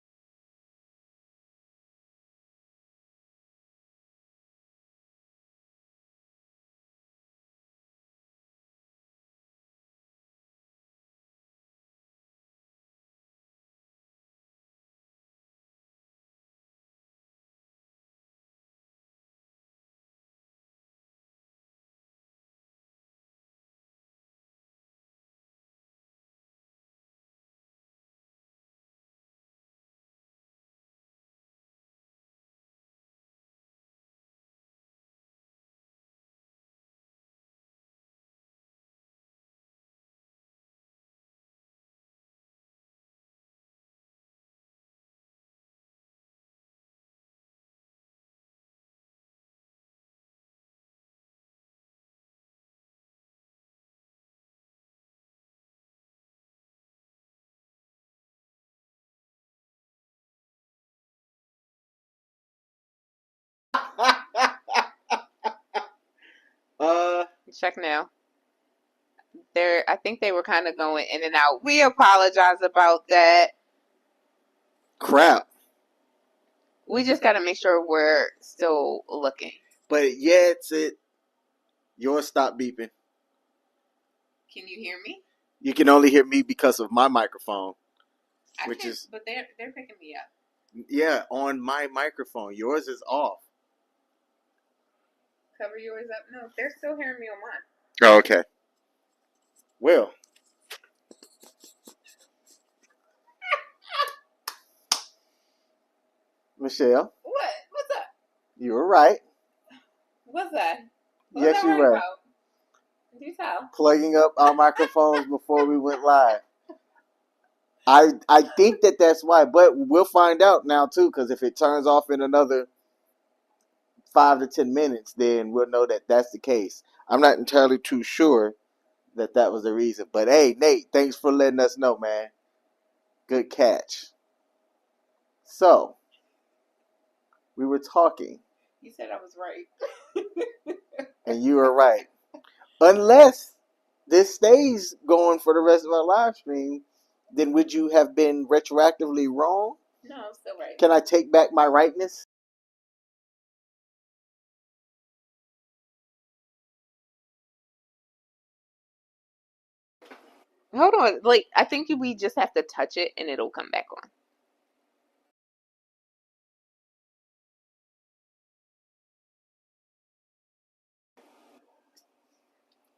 Check now. I think they were kind of going in and out. We apologize about that. Crap. We just got to make sure we're still looking. But yeah, it's it. Yours stopped beeping. Can you hear me? You can only hear me because of my microphone. But they're picking me up. Yeah, on my microphone. Yours is off. Cover yours up. No, they're still hearing me on mine. Oh, okay. Well. Michelle. What? What's up? You were right. What's that? Yes, you were. Do tell. Plugging up our microphones before we went live. I think that's why, but we'll find out now too, because if it turns off in another 5 to 10 minutes, then we'll know that that's the case. I'm not entirely too sure that was the reason, but hey, Nate, thanks for letting us know, man. Good catch. So, we were talking. You said I was right. And you were right. Unless this stays going for the rest of our live stream, then would you have been retroactively wrong? No, I'm still right. Can I take back my rightness? Hold on. Like, I think we just have to touch it and it'll come back on.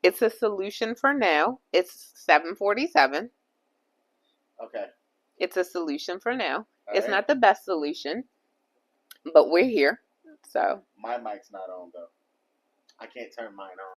It's a solution for now. It's 7:47. Okay. It's a solution for now. All It's right. not the best solution, but we're here. So My mic's not on, though. I can't turn mine on.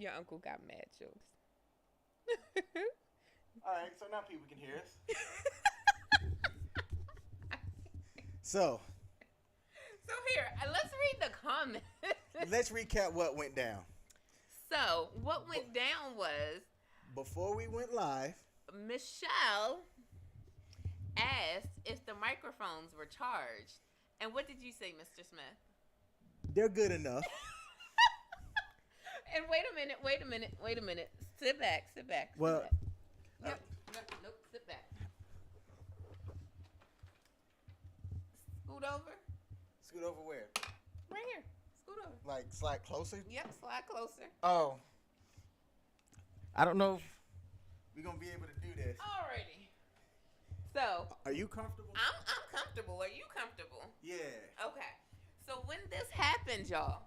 your uncle got mad jokes. All right, so now people can hear us. So here, let's read the comments. let's recap what went down. So what went down was Before we went live, Michelle asked if the microphones were charged. And what did you say, Mr. Smith? they're good enough. And wait a minute. Sit back. Well, Yep. Nope. Sit back. Scoot over. Scoot over where? Right here. Scoot over. Like slide closer? Yep. Slide closer. Oh. I don't know if we're gonna be able to do this. Alrighty. So are you comfortable? I'm comfortable. Are you comfortable? Yeah. Okay. So when this happened, y'all,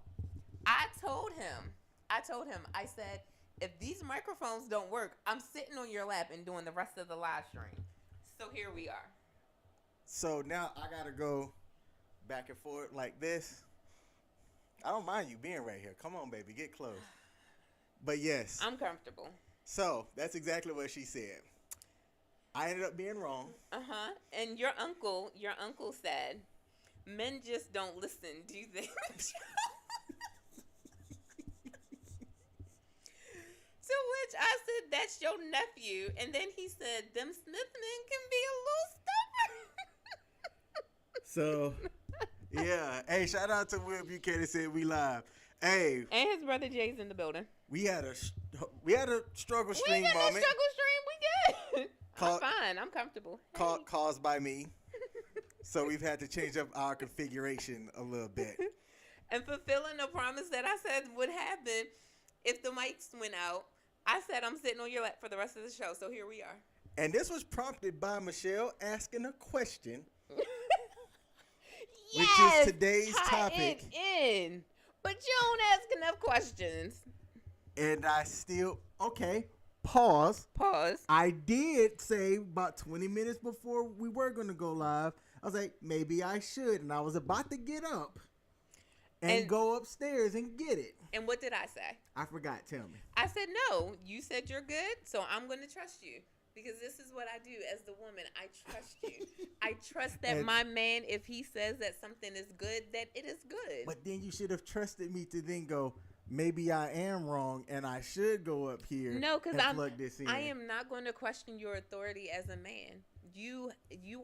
I told him, I said, if these microphones don't work, I'm sitting on your lap and doing the rest of the live stream. So here we are. So now I gotta go back and forth like this. I don't mind you being right here. Come on, baby, get close. But yes. I'm comfortable. So that's exactly what she said. I ended up being wrong. And your uncle said, men just don't listen, do they? To which I said, that's your nephew. And then he said, them Smith men can be a little stubborn. So, yeah. Hey, shout out to Will Buchanan said we live. Hey, And his brother Jay's in the building. we had a struggle We stream got no moment struggle stream. We good. Call- I'm fine. I'm comfortable. caused by me. So we've had to change up our configuration a little bit. And fulfilling the promise that I said would happen if the mics went out. I said I'm sitting on your lap for the rest of the show. So here we are. And this was prompted by Michelle asking a question, Yes, is today's tie topic. it in. But you don't ask enough questions. and I still pause. Pause. I did say about 20 minutes before we were going to go live, I was like, maybe I should. And I was about to get up and go upstairs and get it. And what did I say? I forgot. Tell me. I said, no, you said you're good, so I'm going to trust you. Because this is what I do as the woman. I trust you. I trust that And- my man, if he says that something is good, that it is good. But then you should have trusted me to then go, maybe I am wrong and I should go up here No, because and plug this in. I am not going to question your authority as a man. You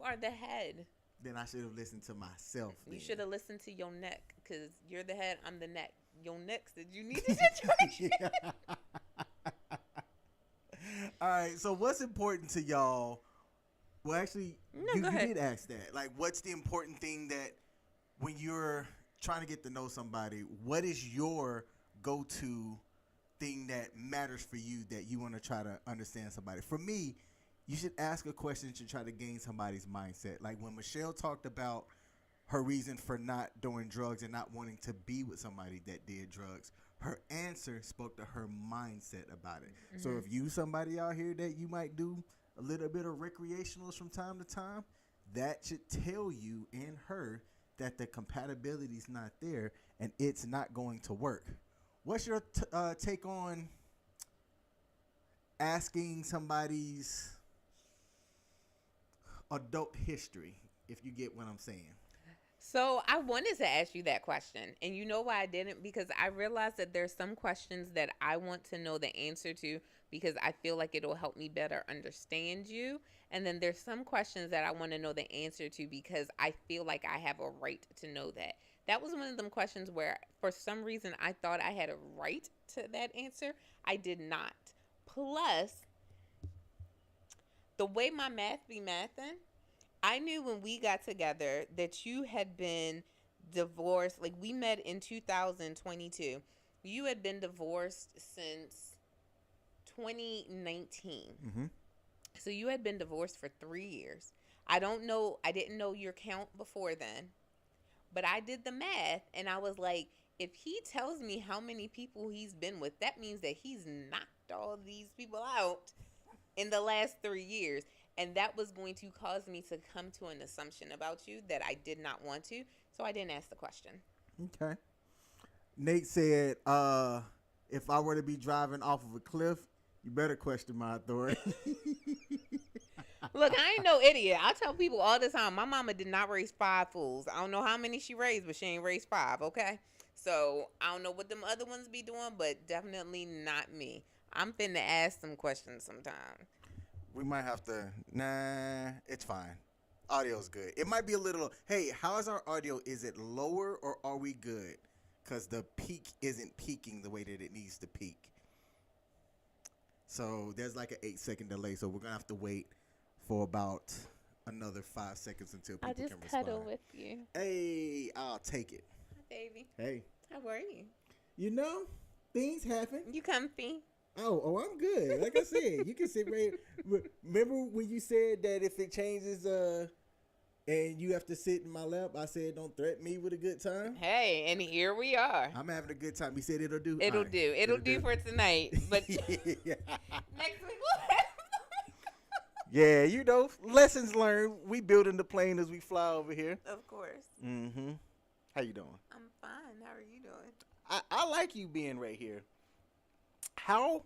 are the head. Then I should have listened to myself. You then. should have listened to your neck, because you're the head, I'm the neck. Your neck said you need the situation. Yeah. All right. So what's important to y'all? Well, actually, No, you go ahead. did ask that. Like, what's the important thing that when you're trying to get to know somebody, what is your go-to thing that matters for you that you want to try to understand somebody? For me, you should ask a question to try to gain somebody's mindset. Like when Michelle talked about her reason for not doing drugs and not wanting to be with somebody that did drugs, her answer spoke to her mindset about it. Mm-hmm. So if you somebody out here that you might do a little bit of recreationals from time to time, that should tell you and her that the compatibility is not there and it's not going to work. What's your take on asking somebody's adult history, if you get what I'm saying? So I wanted to ask you that question, and you know why I didn't? Because I realized that there's some questions that I want to know the answer to because I feel like it'll help me better understand you. And then there's some questions that I want to know the answer to because I feel like I have a right to know that. That was one of them questions where for some reason I thought I had a right to that answer. I did not. Plus, the way my math be mathing, I knew when we got together that you had been divorced. Like, we met in 2022. You had been divorced since 2019. Mm-hmm. So you had been divorced for 3 years. I didn't know your count before then. But I did the math, and I was like, if he tells me how many people he's been with, that means that he's knocked all these people out in the last 3 years. And that was going to cause me to come to an assumption about you that I did not want to. So I didn't ask the question. Okay. Nate said, if I were to be driving off of a cliff, you better question my authority. Look, I ain't no idiot. I tell people all the time, my mama did not raise 5 fools. I don't know how many she raised, but she ain't raised 5, okay? So I don't know what them other ones be doing, but definitely not me. I'm finna ask some questions sometime. We might have to. Nah, it's fine. Audio's good. It might be a little. Hey, how is our audio? Is it lower or are we good? because the peak isn't peaking the way that it needs to peak. So there's like an 8-second delay. So we're gonna have to wait for about another 5 seconds until people I'll can just respond. cuddle with you. Hey, I'll take it. Hi, baby. Hey, How are you? you know, things happen. You comfy? Oh, I'm good. Like I said, you can sit right. Remember when you said that if it changes, and you have to sit in my lap, I said don't threaten me with a good time. Hey, and here we are. I'm having a good time. He said it'll do. It'll All right. do. It'll do for tonight. But Yeah. next week we'll have. Yeah, you know, lessons learned. We building the plane as we fly over here. Of course. Mm-hmm. How you doing? I'm fine. How are you doing? I like you being right here. How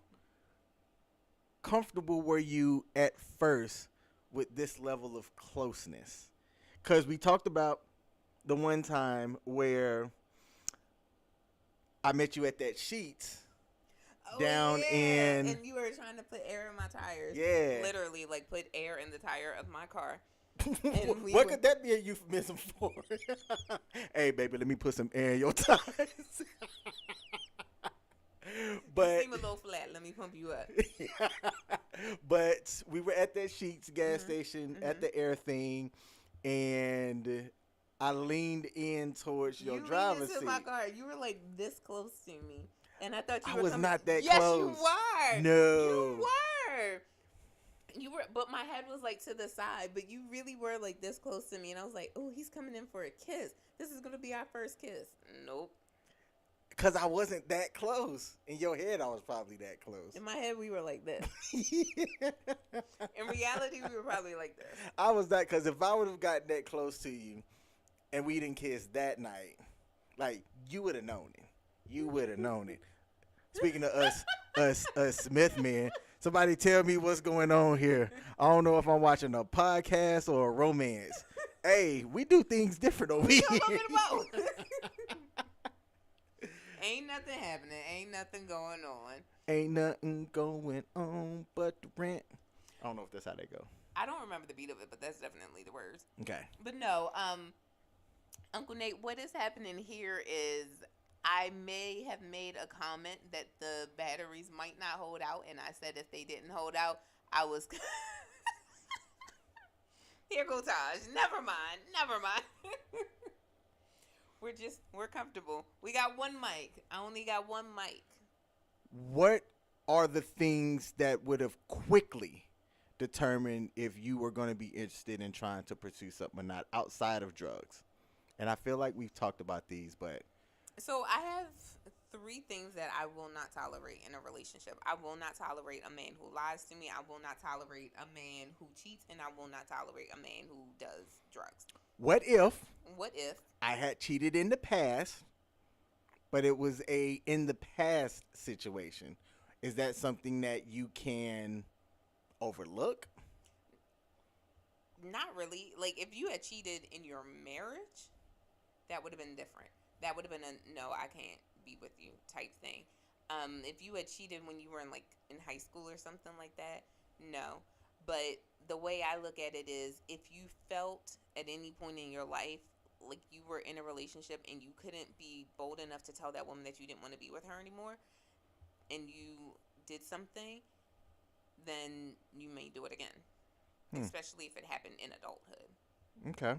comfortable were you at first with this level of closeness? Because we talked about the one time where I met you at that Sheetz. Down in- and you were trying to put air in my tires. Yeah. Literally, like put air in the tire of my car. And we What were- could that be a euphemism for? Hey, baby, let me put some air in your tires. You But seem a little flat. Let me pump you up. but we were at that Sheetz gas station at the air thing, and I leaned in towards your you driver's leaned into seat. my car. You were like this close to me, and I thought you I were. was coming- not that yes, close. you were. No. you were. You were, but my head was like to the side. But you really were like this close to me, and I was like, "Oh, he's coming in for a kiss. This is gonna be our first kiss." Nope. Because I wasn't that close. In your head, I was probably that close. In my head, we were like this. In reality, we were probably like this. I was that, because if I would have gotten that close to you and we didn't kiss that night, like, you would have known it. You would have known it. Speaking of us Smith men, somebody tell me what's going on here. I don't know if I'm watching a podcast or a romance. Hey, we do things different over here. A little bit of both. Ain't nothing happening. Ain't nothing going on. Ain't nothing going on but the rent. I don't know if that's how they go. I don't remember the beat of it, but that's definitely the words. Okay. But no, Uncle Nate, what is happening here is I may have made a comment that the batteries might not hold out, and I said if they didn't hold out, I was. Here goes Taj. Never mind. Never mind. We're comfortable. We got one mic. I only got one mic. What are the things that would have quickly determined if you were going to be interested in trying to pursue something or not outside of drugs? And I feel like we've talked about these, but So I have 3 things that I will not tolerate in a relationship. I will not tolerate a man who lies to me. I will not tolerate a man who cheats, and I will not tolerate a man who does drugs. what if What if? I had cheated in the past, but it was a in the past situation? Is that something that you can overlook? Not really. Like, if you had cheated in your marriage, that would have been different. That would have been a no, I can't be with you type thing. If you had cheated when you were in high school or something like that, no. But the way I look at it is, if you felt at any point in your life like you were in a relationship and you couldn't be bold enough to tell that woman that you didn't want to be with her anymore, and you did something, then you may do it again. Especially if it happened in adulthood. Okay.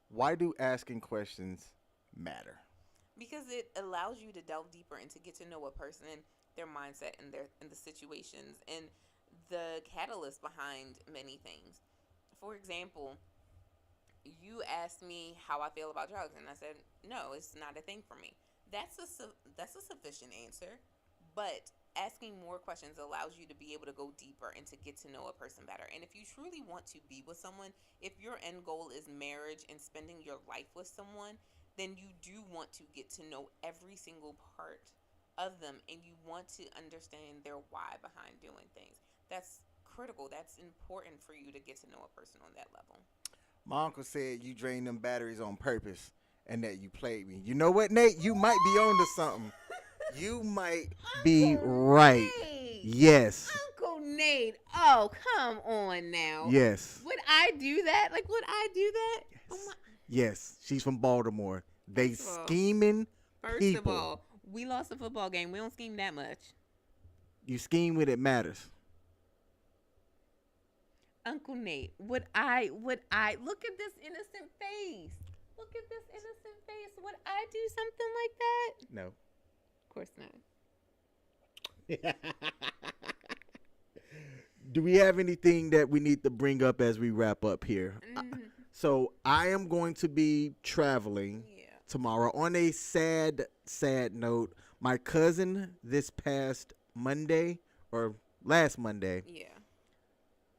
Why do asking questions matter? Because it allows you to delve deeper and to get to know a person, their mindset, and the situations, and the catalyst behind many things. For example, you asked me how I feel about drugs, and I said, no, it's not a thing for me. That's a sufficient answer, but asking more questions allows you to be able to go deeper and to get to know a person better. And if you truly want to be with someone, if your end goal is marriage and spending your life with someone, then you do want to get to know every single part of them, and you want to understand their why behind doing things. That's critical. That's important for you to get to know a person on that level. My uncle said you drained them batteries on purpose and that you played me. You know what, Nate? You might be on to something. You might be right. Nate. Yes. Uncle Nate. Oh, come on now. Yes. Would I do that? Like, would I do that? Oh my. Yes, she's from Baltimore. They First of all- scheming First people. of all, we lost a football game. We don't scheme that much. You scheme when it matters. Uncle Nate, would I look at this innocent face? Look at this innocent face. Would I do something like that? No. Of course not. Do we have anything that we need to bring up as we wrap up here? So I am going to be traveling Yeah. tomorrow. On a sad note, my cousin this past Monday or last Monday, Yeah.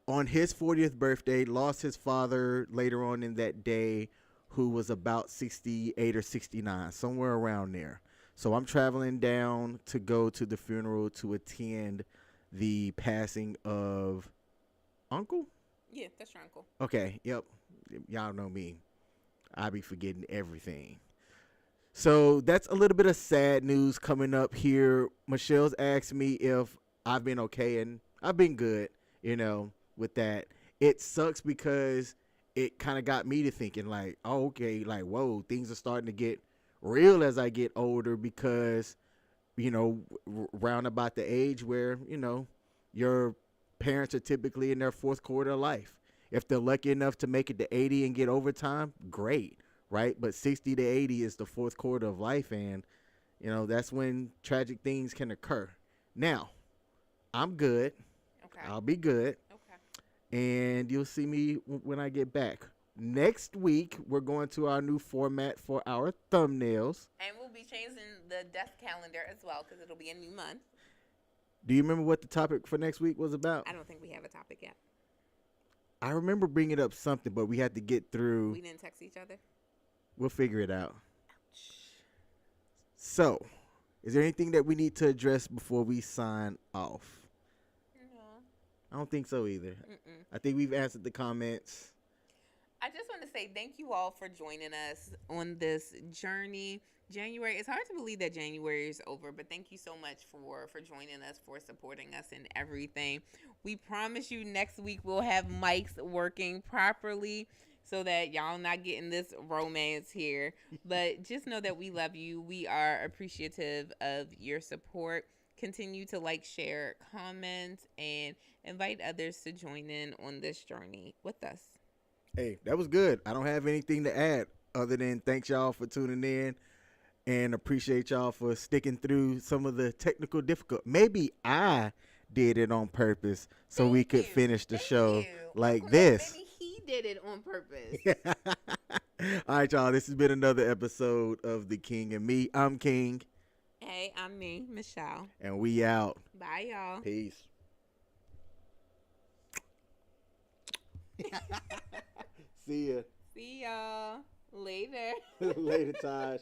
on his 40th birthday, lost his father later on in that day, who was about 68 or 69, somewhere around there. So I'm traveling down to go to the funeral to attend the passing of Uncle. Yeah, that's your uncle. Okay, yep. Y'all know me. I be forgetting everything. So that's a little bit of sad news coming up here. Michelle's asked me if I've been okay, and I've been good, with that. It sucks because it kind of got me to thinking like, oh, okay, like, whoa, things are starting to get real as I get older because, round about the age where, your parents are typically in their fourth quarter of life. If they're lucky enough to make it to 80 and get overtime, great, right? But 60 to 80 is the fourth quarter of life, and, that's when tragic things can occur. Now, I'm good. Okay. I'll be good. Okay. And you'll see me when I get back. Next week, we're going to our new format for our thumbnails. And we'll be changing the death calendar as well because it'll be a new month. Do you remember what the topic for next week was about? I don't think we have a topic yet. I remember bringing up something, but we had to get through. We didn't text each other. We'll figure it out. So, is there anything that we need to address before we sign off? No. I don't think so either. Mm-mm. I think we've answered the comments. I just want to say thank you all for joining us on this journey. January, it's hard to believe that January is over, but thank you so much for joining us, for supporting us and everything. We promise you next week we'll have mics working properly so that y'all not getting this romance here. But just know that we love you. We are appreciative of your support. Continue to like, share, comment, and invite others to join in on this journey with us. Hey, that was good. I don't have anything to add other than thanks y'all for tuning in and appreciate y'all for sticking through some of the technical difficult. Maybe I did it on purpose so we could finish the show like Uncle Nate, this. Maybe he did it on purpose. All right, y'all. This has been another episode of The King and Me. I'm King. Hey, I'm me, Michelle. And we out. Bye, y'all. Peace. See ya. See y'all later. Later, Taj.